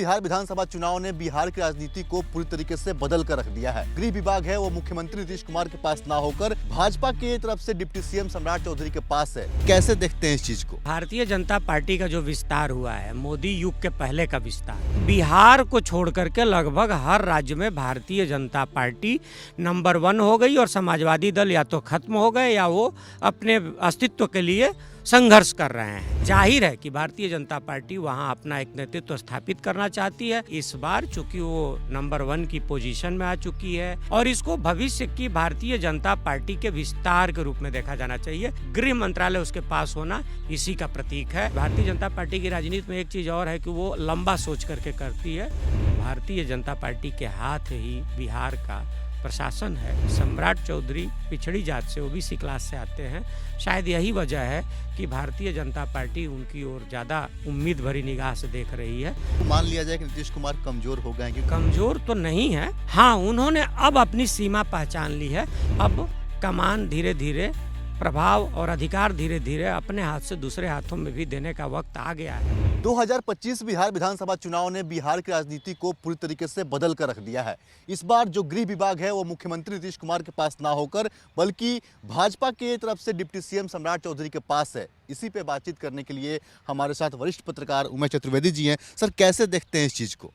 बिहार विधानसभा चुनाव ने बिहार की राजनीति को पूरी तरीके से बदल कर रख दिया है। गृह विभाग है वो मुख्यमंत्री नीतीश कुमार के पास ना होकर भाजपा की तरफ से डिप्टी सीएम सम्राट चौधरी के पास है। कैसे देखते हैं इस चीज को? भारतीय जनता पार्टी का जो विस्तार हुआ है, मोदी युग के पहले का विस्तार, बिहार को छोड़ करके लगभग हर राज्य में भारतीय जनता पार्टी नंबर 1 हो गई और समाजवादी दल या तो खत्म हो गए या वो अपने अस्तित्व के लिए संघर्ष कर रहे हैं। जाहिर है कि भारतीय जनता पार्टी वहां अपना एक नेतृत्व स्थापित करना चाहती है। इस बार चूंकि वो नंबर 1 की पोजीशन में आ चुकी है और इसको भविष्य की भारतीय जनता पार्टी के विस्तार के रूप में देखा जाना चाहिए। गृह मंत्रालय उसके पास होना इसी का प्रतीक है। भारतीय जनता पार्टी की राजनीति में एक चीज और है कि वो लंबा सोच करके करती है। भारतीय जनता पार्टी के हाथ ही बिहार का प्रशासन है। सम्राट चौधरी पिछड़ी जात से, ओबीसी क्लास से आते हैं। शायद यही वजह है कि भारतीय जनता पार्टी उनकी ओर ज्यादा उम्मीद भरी निगाह से देख रही है। मान लिया जाए कि नीतीश कुमार कमजोर हो गए हैं? कमजोर तो नहीं है, हाँ उन्होंने अब अपनी सीमा पहचान ली है। अब कमान धीरे धीरे, प्रभाव और अधिकार धीरे धीरे अपने हाथ से दूसरे हाथों में भी देने का वक्त आ गया है। 2025 बिहार विधानसभा चुनाव ने बिहार की राजनीति को पूरी तरीके से बदल कर रख दिया है। इस बार जो गृह विभाग है वो मुख्यमंत्री नीतीश कुमार के पास ना होकर बल्कि भाजपा की तरफ से डिप्टी सीएम सम्राट चौधरी के पास है। इसी पे बातचीत करने के लिए हमारे साथ वरिष्ठ पत्रकार उमेश चतुर्वेदी जी हैं। सर, कैसे देखते हैं इस चीज को?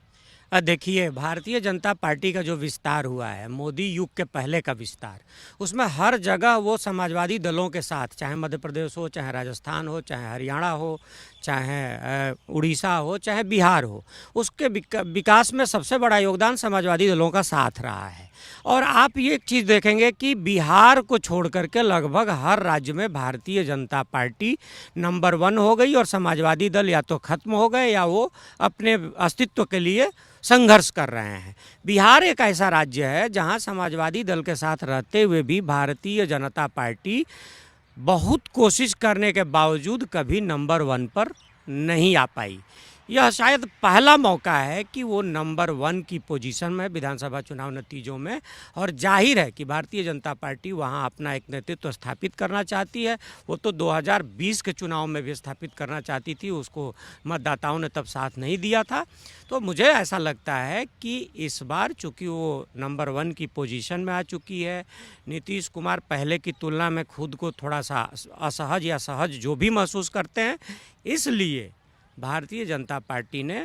देखिए, भारतीय जनता पार्टी का जो विस्तार हुआ है, मोदी युग के पहले का विस्तार, उसमें हर जगह वो समाजवादी दलों के साथ, चाहे मध्य प्रदेश हो, चाहे राजस्थान हो, चाहे हरियाणा हो, चाहे उड़ीसा हो, चाहे बिहार हो, उसके विकास में सबसे बड़ा योगदान समाजवादी दलों का साथ रहा है। और आप ये एक चीज़ देखेंगे कि बिहार को छोड़ करके लगभग हर राज्य में भारतीय जनता पार्टी नंबर 1 हो गई और समाजवादी दल या तो खत्म हो गए या वो अपने अस्तित्व के लिए संघर्ष कर रहे हैं। बिहार एक ऐसा राज्य है जहां समाजवादी दल के साथ रहते हुए भी भारतीय जनता पार्टी बहुत कोशिश करने के बावजूद कभी नंबर 1 पर नहीं आ पाई। यह शायद पहला मौका है कि वो नंबर 1 की पोजीशन में विधानसभा चुनाव नतीजों में, और जाहिर है कि भारतीय जनता पार्टी वहां अपना एक नेतृत्व स्थापित करना चाहती है। वो तो 2020 के चुनाव में भी स्थापित करना चाहती थी, उसको मतदाताओं ने तब साथ नहीं दिया था। तो मुझे ऐसा लगता है कि इस बार चूँकि वो नंबर 1 की पोजीशन में आ चुकी है, नीतीश कुमार पहले की तुलना में खुद को थोड़ा सा असहज या सहज जो भी महसूस करते हैं, इसलिए भारतीय जनता पार्टी ने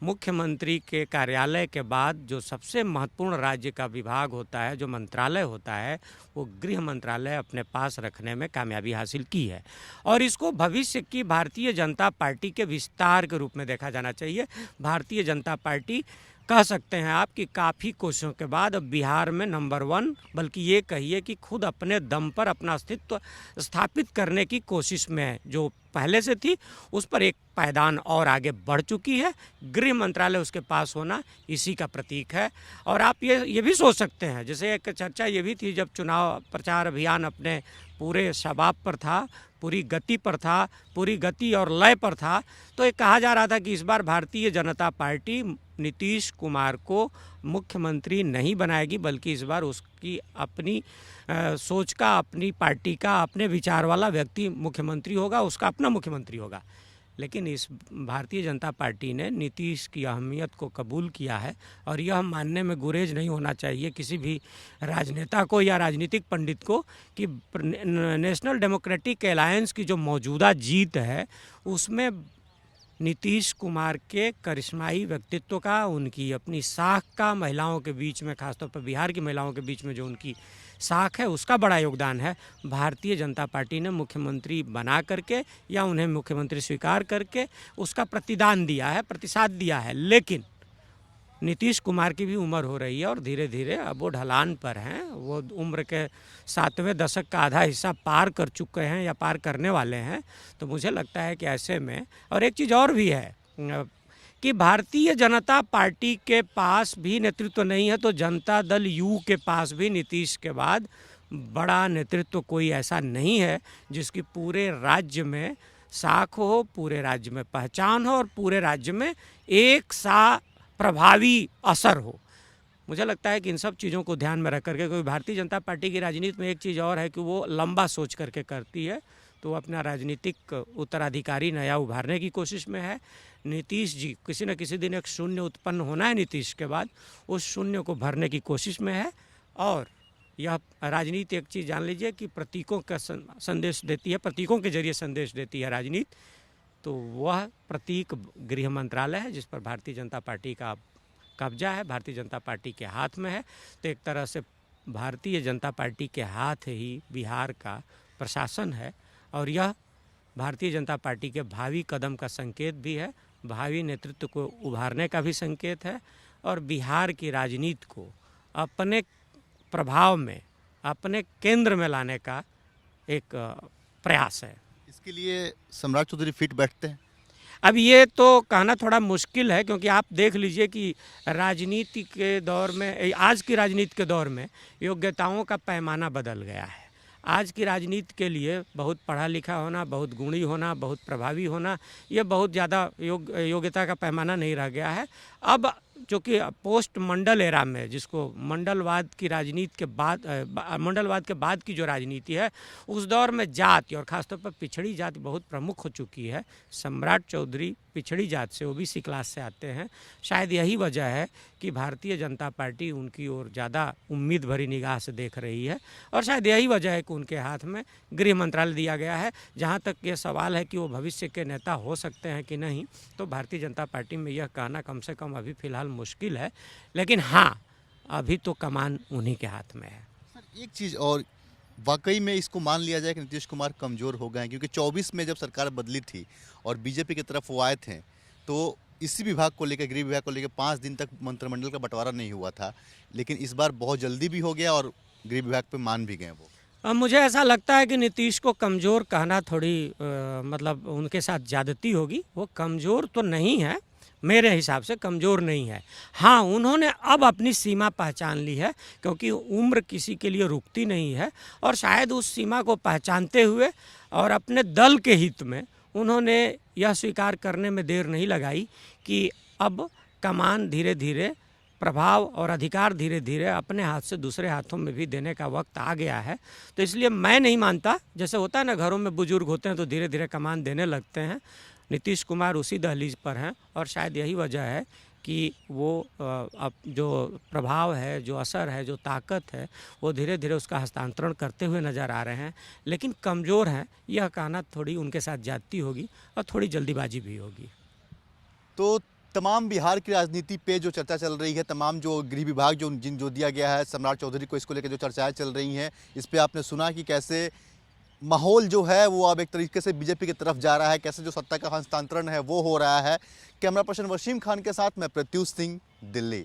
मुख्यमंत्री के कार्यालय के बाद जो सबसे महत्वपूर्ण राज्य का विभाग होता है, जो मंत्रालय होता है, वो गृह मंत्रालय अपने पास रखने में कामयाबी हासिल की है। और इसको भविष्य की भारतीय जनता पार्टी के विस्तार के रूप में देखा जाना चाहिए। भारतीय जनता पार्टी, कह सकते हैं आप कि काफ़ी कोशिशों के बाद अब बिहार में नंबर 1, बल्कि ये कहिए कि खुद अपने दम पर अपना अस्तित्व स्थापित करने की कोशिश में जो पहले से थी, उस पर एक पायदान और आगे बढ़ चुकी है। गृह मंत्रालय उसके पास होना इसी का प्रतीक है। और आप ये भी सोच सकते हैं, जैसे एक चर्चा ये भी थी जब चुनाव प्रचार अभियान अपने पूरे शबाब पर था, पूरी गति पर था, पूरी गति और लय पर था, तो ये कहा जा रहा था कि इस बार भारतीय जनता पार्टी नीतीश कुमार को मुख्यमंत्री नहीं बनाएगी, बल्कि इस बार उसकी अपनी सोच का, अपनी पार्टी का, अपने विचार वाला व्यक्ति मुख्यमंत्री होगा, उसका अपना मुख्यमंत्री होगा। लेकिन इस भारतीय जनता पार्टी ने नीतीश की अहमियत को कबूल किया है और यह मानने में गुरेज नहीं होना चाहिए किसी भी राजनेता को या राजनीतिक पंडित को कि नेशनल डेमोक्रेटिक अलायंस की जो मौजूदा जीत है, उसमें नीतीश कुमार के करिश्माई व्यक्तित्व का, उनकी अपनी साख का, महिलाओं के बीच में, खासतौर पर बिहार की महिलाओं के बीच में जो उनकी साख है, उसका बड़ा योगदान है। भारतीय जनता पार्टी ने मुख्यमंत्री बना करके या उन्हें मुख्यमंत्री स्वीकार करके उसका प्रतिदान दिया है, प्रतिसाद दिया है। लेकिन नीतीश कुमार की भी उम्र हो रही है और धीरे धीरे अब वो ढलान पर हैं। वो उम्र के 7वें दशक का आधा हिस्सा पार कर चुके हैं या पार करने वाले हैं। तो मुझे लगता है कि ऐसे में, और एक चीज़ और भी है कि भारतीय जनता पार्टी के पास भी नेतृत्व नहीं है, तो जनता दल यू के पास भी नीतीश के बाद बड़ा नेतृत्व कोई ऐसा नहीं है जिसकी पूरे राज्य में साख हो, पूरे राज्य में पहचान हो और पूरे राज्य में एक सा प्रभावी असर हो। मुझे लगता है कि इन सब चीज़ों को ध्यान में रख करके, क्योंकि भारतीय जनता पार्टी की राजनीति में एक चीज़ और है कि वो लंबा सोच करके करती है, तो वो अपना राजनीतिक उत्तराधिकारी नया उभारने की कोशिश में है। नीतीश जी किसी न किसी दिन एक शून्य उत्पन्न होना है नीतीश के बाद, उस शून्य को भरने की कोशिश में है। और यह राजनीति एक चीज़ जान लीजिए कि प्रतीकों का संदेश देती है, प्रतीकों के जरिए संदेश देती है राजनीति। तो वह प्रतीक गृह मंत्रालय है जिस पर भारतीय जनता पार्टी का कब्जा है, भारतीय जनता पार्टी के हाथ में है। तो एक तरह से भारतीय जनता पार्टी के हाथ ही बिहार का प्रशासन है और यह भारतीय जनता पार्टी के भावी कदम का संकेत भी है, भावी नेतृत्व को उभारने का भी संकेत है और बिहार की राजनीति को अपने प्रभाव में, अपने केंद्र में लाने का एक प्रयास है। इसके लिए सम्राट चौधरी फिट बैठते हैं? अब ये तो कहना थोड़ा मुश्किल है, क्योंकि आप देख लीजिए कि राजनीति के दौर में, आज की राजनीति के दौर में योग्यताओं का पैमाना बदल गया है। आज की राजनीति के लिए बहुत पढ़ा लिखा होना, बहुत गुणी होना, बहुत प्रभावी होना, ये बहुत ज़्यादा योग्यता का पैमाना नहीं रह गया है। अब चूँकि पोस्ट मंडल एरा में, जिसको मंडलवाद की राजनीति के बाद, मंडलवाद के बाद की जो राजनीति है, उस दौर में जाति और ख़ासतौर पर पिछड़ी जाति बहुत प्रमुख हो चुकी है। सम्राट चौधरी पिछड़ी जाति से, ओबीसी क्लास से आते हैं। शायद यही वजह है कि भारतीय जनता पार्टी उनकी ओर ज़्यादा उम्मीद भरी निगाह से देख रही है और शायद यही वजह है कि उनके हाथ में गृह मंत्रालय दिया गया है। जहाँ तक ये सवाल है कि वो भविष्य के नेता हो सकते हैं कि नहीं, तो भारतीय जनता पार्टी में यह कहना कम से कम अभी फ़िलहाल मुश्किल है। लेकिन हाँ, अभी तो कमान उन्हीं के हाथ में है। सर, एक चीज़ और, वाकई में इसको मान लिया जाए कि नीतीश कुमार कमज़ोर हो गए हैं, क्योंकि 24 में जब सरकार बदली थी और बीजेपी की तरफ वो आए थे, तो इसी विभाग को लेकर, गृह विभाग को लेकर 5 दिन तक मंत्रिमंडल का बंटवारा नहीं हुआ था, लेकिन इस बार बहुत जल्दी भी हो गया और गृह विभाग पे मान भी गए वो। अब मुझे ऐसा लगता है कि नीतीश को कमज़ोर कहना थोड़ी मतलब उनके साथ ज़्यादती होगी। वो कमज़ोर तो नहीं है, मेरे हिसाब से कमज़ोर नहीं है। हाँ, उन्होंने अब अपनी सीमा पहचान ली है, क्योंकि उम्र किसी के लिए रुकती नहीं है और शायद उस सीमा को पहचानते हुए और अपने दल के हित में उन्होंने यह स्वीकार करने में देर नहीं लगाई कि अब कमान धीरे धीरे, प्रभाव और अधिकार धीरे धीरे अपने हाथ से दूसरे हाथों में भी देने का वक्त आ गया है। तो इसलिए मैं नहीं मानता, जैसे होता है ना, घरों में बुजुर्ग होते हैं तो धीरे धीरे कमान देने लगते हैं, नीतीश कुमार उसी दहलीज पर हैं और शायद यही वजह है कि वो अब जो प्रभाव है, जो असर है, जो ताकत है, वो धीरे धीरे उसका हस्तांतरण करते हुए नज़र आ रहे हैं। लेकिन कमज़ोर हैं, यह कहना थोड़ी उनके साथ ज़्यादती होगी और थोड़ी जल्दीबाजी भी होगी। तो तमाम बिहार की राजनीति पे जो चर्चा चल रही है, तमाम जो गृह विभाग जो दिया गया है सम्राट चौधरी को, इसको लेकर जो चर्चाएं चल रही हैं, इस पे आपने सुना कि कैसे माहौल जो है वो अब एक तरीके से बीजेपी की तरफ जा रहा है, कैसे जो सत्ता का हस्तांतरण है वो हो रहा है। कैमरा पर्सन वसीम खान के साथ मैं प्रत्युष सिंह, दिल्ली।